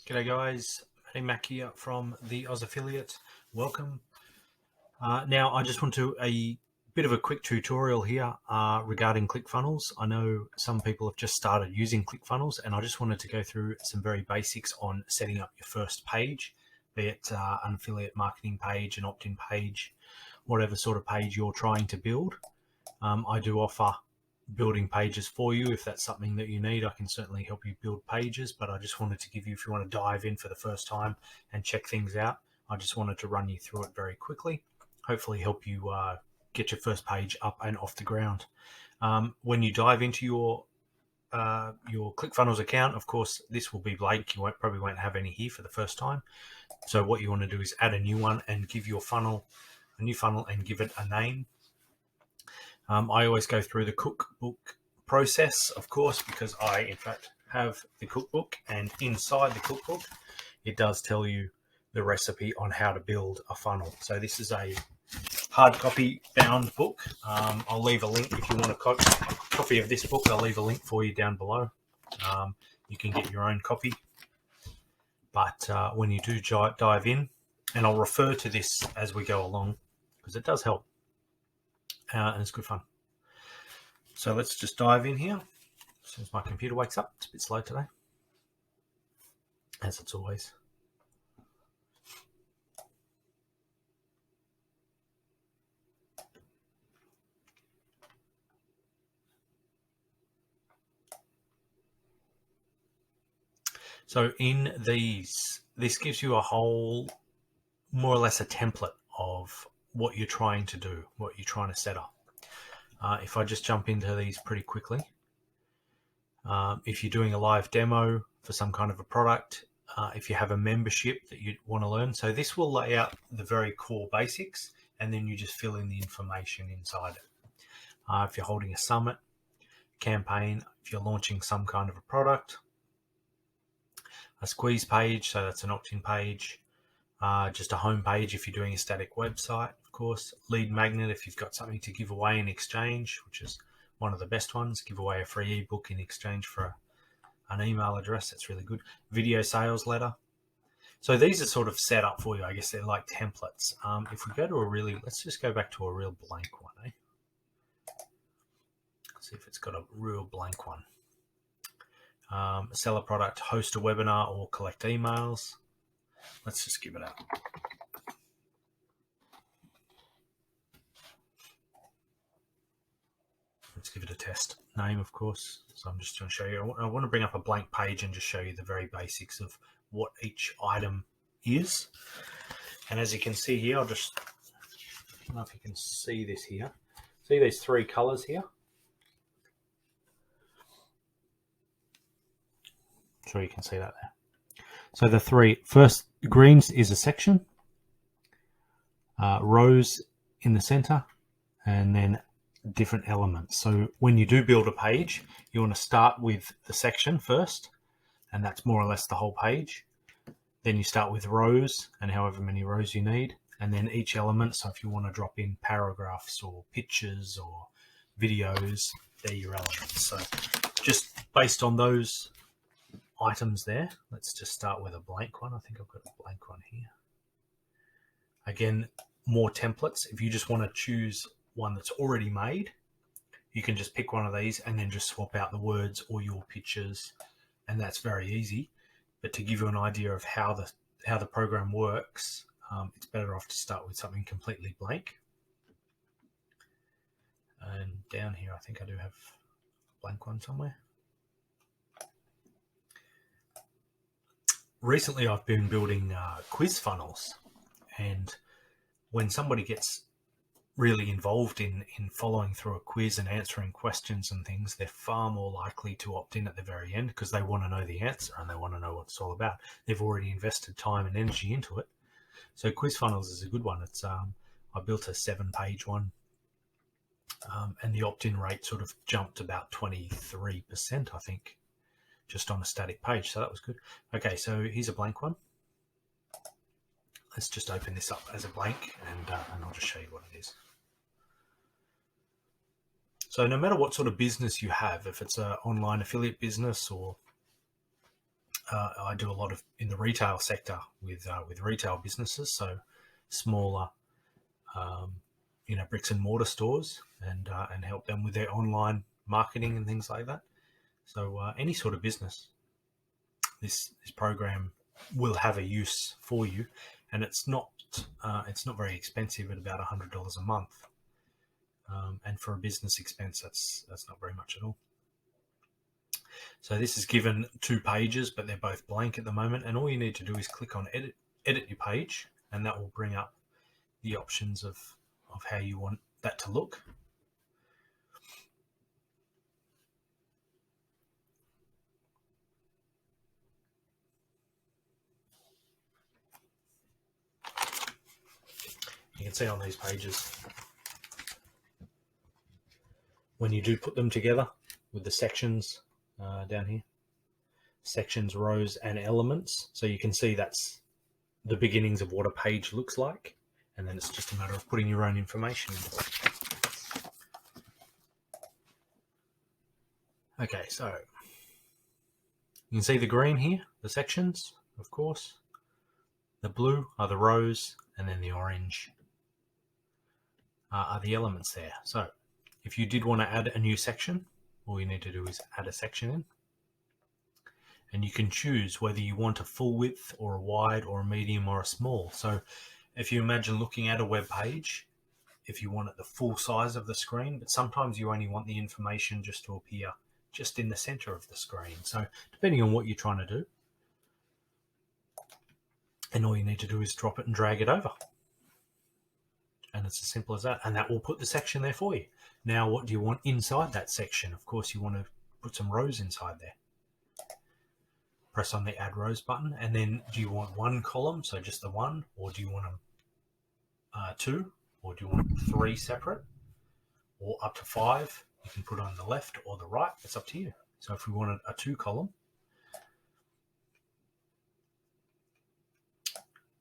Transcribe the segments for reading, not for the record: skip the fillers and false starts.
G'day guys, Matty Mac here from the Oz Affiliate. Welcome. Now I just want to a bit of a quick tutorial here regarding ClickFunnels. I know some people have just started using ClickFunnels, and I just wanted to go through some very basics on setting up your first page, be it an affiliate marketing page, an opt-in page, whatever sort of page you're trying to build. I do offer building pages for you. If that's something that you need, I can certainly help you build pages, but I just wanted to give you, if you want to dive in for the first time and check things out, I just wanted to run you through it very quickly, hopefully help you get your first page up and off the ground. When you dive into your ClickFunnels account, of course this will be blank. You probably won't have any here for the first time, so what you want to do is add a new one and give your funnel a new funnel and give it a name. I always go through the cookbook process, of course, because I, in fact, have the cookbook, and inside the cookbook, it does tell you the recipe on how to build a funnel. So this is a hard copy bound book. I'll leave a link if you want a copy of this book. I'll leave a link for you down below. You can get your own copy. But when you do dive in, and I'll refer to this as we go along, because it does help. And it's good fun. So let's just dive in here. As soon as my computer wakes up, it's a bit slow today, as it's always. So in these, this gives you a whole, more or less a template of what you're trying to do, what you're trying to set up. If I just jump into these pretty quickly, if you're doing a live demo for some kind of a product, if you have a membership that you want to learn, so this will lay out the very core basics, and then you just fill in the information inside it. If you're holding a summit, campaign, if you're launching some kind of a product, a squeeze page, so that's an opt-in page, just a home page if you're doing a static website, of course, lead magnet if you've got something to give away in exchange, which is one of the best ones, give away a free ebook in exchange for an email address. That's really good. Video sales letter. So these are sort of set up for you. I guess they're like templates. If we go to let's just go back to a real blank one, eh? See if it's got a real blank one. Sell a product, host a webinar, or collect emails. Let's just give it out. Let's give it a test name, of course. So I'm just going to show you. I want to bring up a blank page and just show you the very basics of what each item is. And as you can see here, I don't know if you can see this here. See these three colors here? I'm sure you can see that there. So the three, first greens is a section, rows in the center, and then different elements. So when you do build a page, you want to start with the section first, and that's more or less the whole page. Then you start with rows, and however many rows you need, and then each element. So if you want to drop in paragraphs or pictures or videos, they're your elements. So just based on those items there, let's just start with a blank one. I think I've got a blank one here. Again, more templates. If you just want to choose one that's already made, you can just pick one of these and then just swap out the words or your pictures, and that's very easy. But to give you an idea of how the program works, it's better off to start with something completely blank. And down here, I think I do have a blank one somewhere. Recently, I've been building quiz funnels, and when somebody gets really involved in following through a quiz and answering questions and things, they're far more likely to opt in at the very end because they want to know the answer and they want to know what it's all about. They've already invested time and energy into it. So quiz funnels is a good one. It's I built a 7-page one, and the opt-in rate sort of jumped about 23%, I think, just on a static page. So that was good. Okay, so here's a blank one. Let's just open this up as a blank, and I'll just show you what it is. So no matter what sort of business you have, if it's an online affiliate business or I do a lot of in the retail sector with retail businesses, so smaller, bricks and mortar stores, and help them with their online marketing and things like that. So any sort of business, this program will have a use for you, and it's not very expensive at about $100 a month, and for a business expense, that's not very much at all. So this is given 2 pages, but they're both blank at the moment, and all you need to do is click on edit your page, and that will bring up the options of how you want that to look. You can see on these pages, when you do put them together with the sections down here, sections, rows, and elements, so you can see that's the beginnings of what a page looks like, and then it's just a matter of putting your own information in. Okay, so you can see the green here, the sections, of course. The blue are the rows, and then the orange are the elements there. So if you did want to add a new section, all you need to do is add a section in. And you can choose whether you want a full width or a wide or a medium or a small. So if you imagine looking at a web page, if you want it the full size of the screen, but sometimes you only want the information just to appear just in the center of the screen. So depending on what you're trying to do, and all you need to do is drop it and drag it over. And it's as simple as that. And that will put the section there for you. Now, what do you want inside that section? Of course, you want to put some rows inside there. Press on the Add Rows button, and then do you want 1 column, so just the 1, or do you want them 2, or do you want 3 separate, or up to 5? You can put on the left or the right. It's up to you. So if we wanted a 2 column,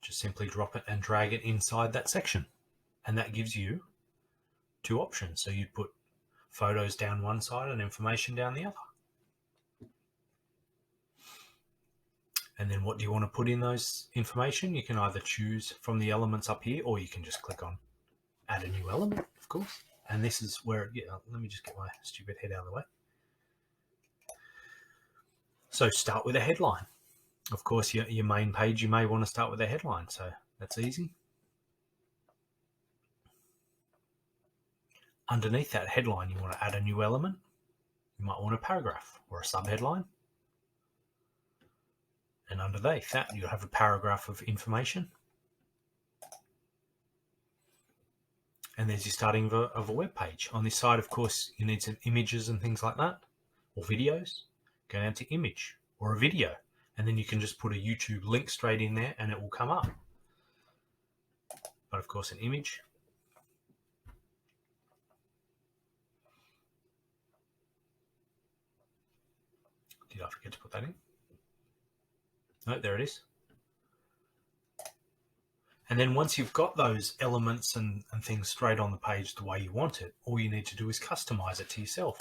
just simply drop it and drag it inside that section, and that gives you 2 options. So you'd put photos down one side and information down the other. And then what do you want to put in those information? You can either choose from the elements up here, or you can just click on add a new element, of course. And this is where, let me just get my stupid head out of the way. So start with a headline. Of course, your main page, you may want to start with a headline. So that's easy. Underneath that headline, you want to add a new element. You might want a paragraph or a subheadline. And underneath that, you'll have a paragraph of information. And there's your starting of a web page. On this side, of course, you need some images and things like that, or videos. Go down to image or a video, and then you can just put a YouTube link straight in there and it will come up. But of course, an image. Did I forget to put that in? No, there it is. And then once you've got those elements and things straight on the page the way you want it, all you need to do is customize it to yourself,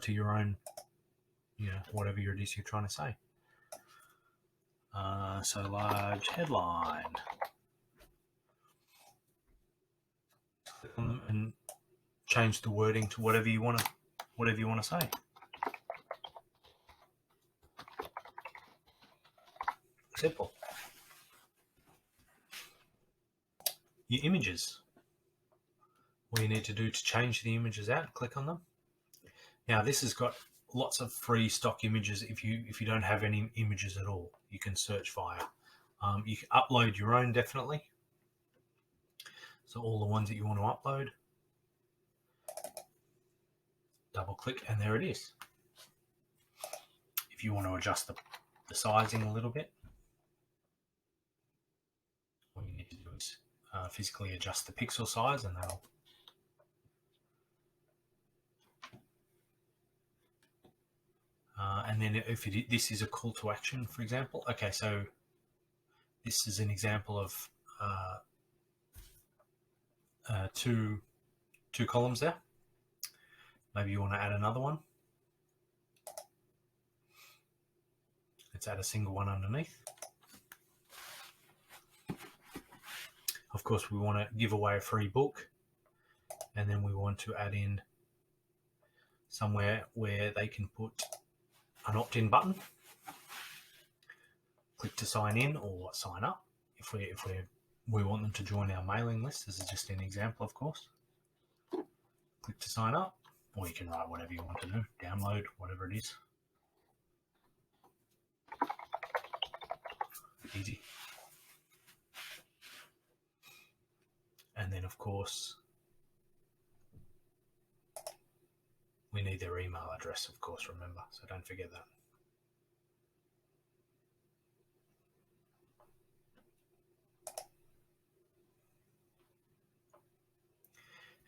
to your own, whatever it is you're trying to say. So large headline. And change the wording to whatever you want to say. Simple. Your images. All you need to do to change the images out, click on them. Now this has got lots of free stock images. If you don't have any images at all, you can search via. You can upload your own, definitely. So all the ones that you want to upload, double click and there it is. If you want to adjust the sizing a little bit, all you need to do is physically adjust the pixel size, and that'll and then if this is a call to action, for example. Okay, so this is an example of two columns there. Maybe you want to add another one. Let's add a single one underneath. Of course, we want to give away a free book, and then we want to add in somewhere where they can put an opt-in button. Click to sign in or sign up if we want them to join our mailing list. This is just an example, of course. Click to sign up, or you can write whatever you want to do, download, whatever it is. Easy. And then, of course, we need their email address, of course, remember, so don't forget that.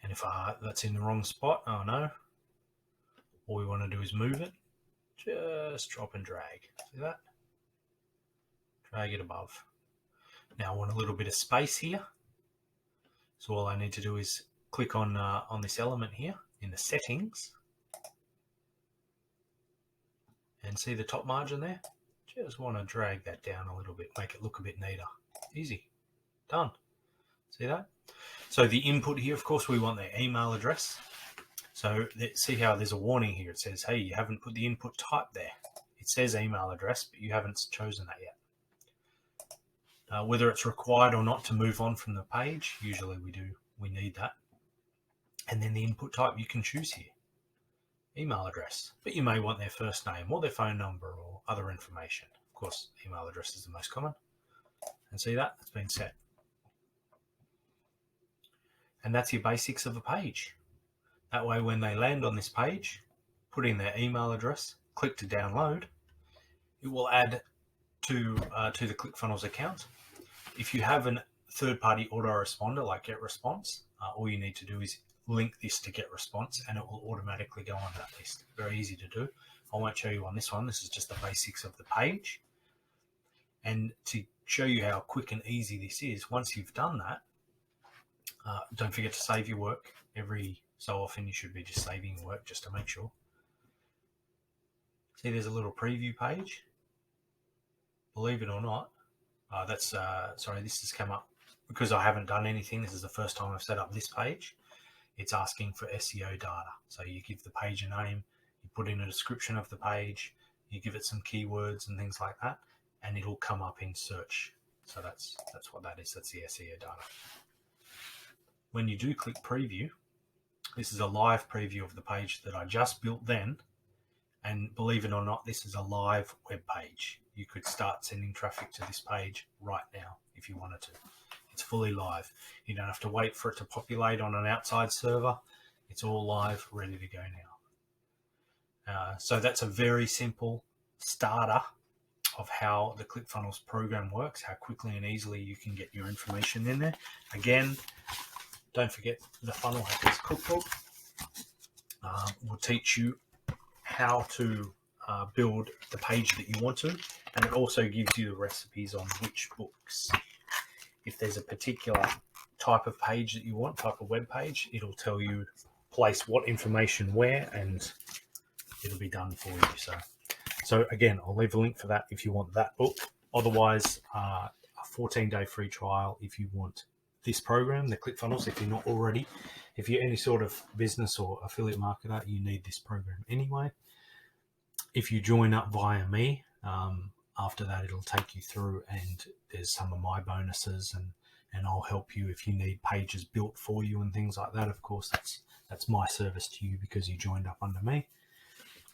And if that's in the wrong spot, oh no, all we want to do is move it. Just drop and drag. See that? Drag it above. Now I want a little bit of space here. So all I need to do is click on this element here in the settings. And see the top margin there? Just want to drag that down a little bit, make it look a bit neater. Easy. Done. See that? So the input here, of course, we want their email address. So see how there's a warning here. It says, hey, you haven't put the input type there. It says email address, but you haven't chosen that yet. Whether it's required or not to move on from the page, usually we need that. And then the input type you can choose here. Email address, but you may want their first name or their phone number or other information. Of course, email address is the most common. And see that? It's been set. And that's your basics of a page. That way, when they land on this page, put in their email address, click to download, it will add to the ClickFunnels account. If you have a third-party autoresponder like GetResponse, all you need to do is link this to GetResponse and it will automatically go on that list. Very easy to do. I won't show you on this one. This is just the basics of the page. And to show you how quick and easy this is, once you've done that, don't forget to save your work. Every so often you should be just saving your work just to make sure. See, there's a little preview page. Believe it or not, sorry, this has come up because I haven't done anything. This is the first time I've set up this page. It's asking for SEO data. So you give the page a name, you put in a description of the page, you give it some keywords and things like that, and it'll come up in search. So that's what that is. That's the SEO data. When you do click preview, this is a live preview of the page that I just built then. And believe it or not, this is a live web page. You could start sending traffic to this page right now if you wanted to. It's fully live. You don't have to wait for it to populate on an outside server. It's all live, ready to go now. So that's a very simple starter of how the ClickFunnels program works, how quickly and easily you can get your information in there. Again, don't forget the Funnel Hackers Cookbook will teach you how to build the page that you want to, and it also gives you the recipes on which books. If there's a particular type of page that you want, type of web page, it'll tell you place what information where, and it'll be done for you. So again, I'll leave a link for that if you want that book. Otherwise, a 14-day free trial if you want this program, the ClickFunnels. If you're not already, if you're any sort of business or affiliate marketer, you need this program anyway. If you join up via me, after that it'll take you through, and there's some of my bonuses, and I'll help you if you need pages built for you and things like that. Of course, that's my service to you because you joined up under me.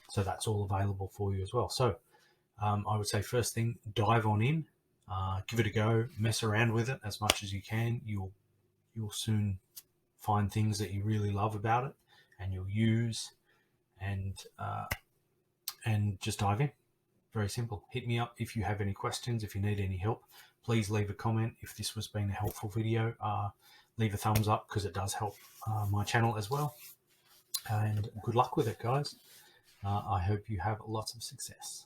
So that's all available for you as well. So I would say first thing, dive on in, give it a go, mess around with it as much as you can. You'll soon find things that you really love about it and you'll use, and just dive in. Very simple. Hit me up if you have any questions. If you need any help, please leave a comment. If this was been a helpful video, leave a thumbs up because it does help my channel as well. And good luck with it, guys. I hope you have lots of success.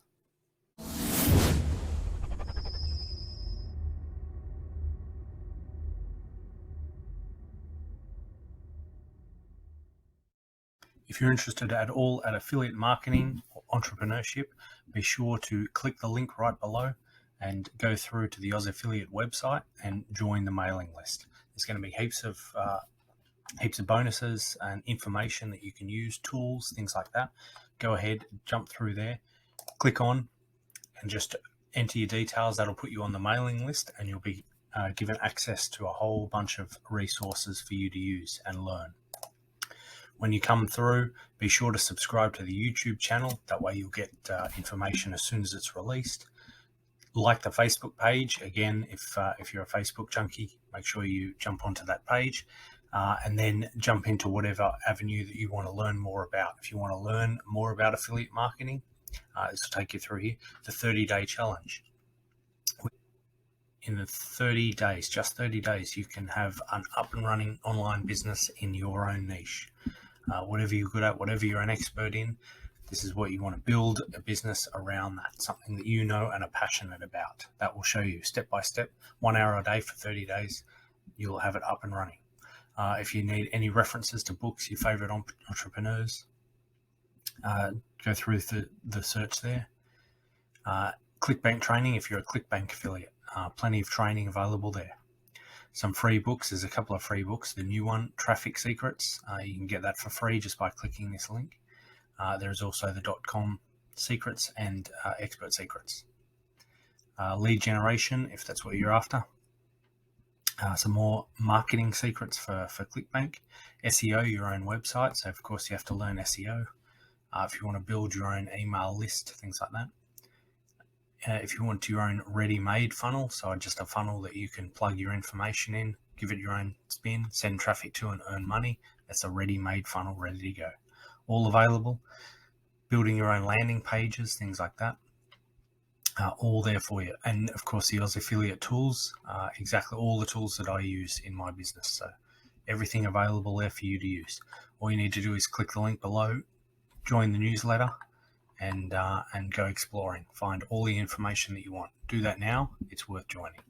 If you're interested at all at affiliate marketing or entrepreneurship, be sure to click the link right below and go through to the Oz Affiliate website and join the mailing list. There's going to be heaps of bonuses and information that you can use, tools, things like that. Go ahead, jump through there, click on, and just enter your details. That'll put you on the mailing list, and you'll be given access to a whole bunch of resources for you to use and learn. When you come through, be sure to subscribe to the YouTube channel. That way you'll get information as soon as it's released. Like the Facebook page. Again, if you're a Facebook junkie, make sure you jump onto that page, and then jump into whatever avenue that you want to learn more about. If you want to learn more about affiliate marketing, this will take you through here, the 30-day challenge. In the 30 days, just 30 days, you can have an up and running online business in your own niche. Whatever you're good at, whatever you're an expert in, this is what you want to build a business around that, something that you know and are passionate about. That will show you step by step, 1 hour a day for 30 days, you'll have it up and running. If you need any references to books, your favorite entrepreneurs, go through the search there. ClickBank training, if you're a ClickBank affiliate, plenty of training available there. Some free books, there's a couple of free books. The new one, Traffic Secrets, you can get that for free just by clicking this link. There's also the .com secrets and expert secrets. Lead generation, if that's what you're after. Some more marketing secrets for ClickBank. SEO, your own website. So of course you have to learn SEO. If you want to build your own email list, things like that. If you want your own ready-made funnel, so just a funnel that you can plug your information in, give it your own spin, send traffic to and earn money, that's a ready-made funnel ready to go. All available. Building your own landing pages, things like that, all there for you. And of course the Oz Affiliate tools, exactly all the tools that I use in my business. So everything available there for you to use. All you need to do is click the link below, join the newsletter, and go exploring. Find all the information that you want. Do that now. It's worth joining.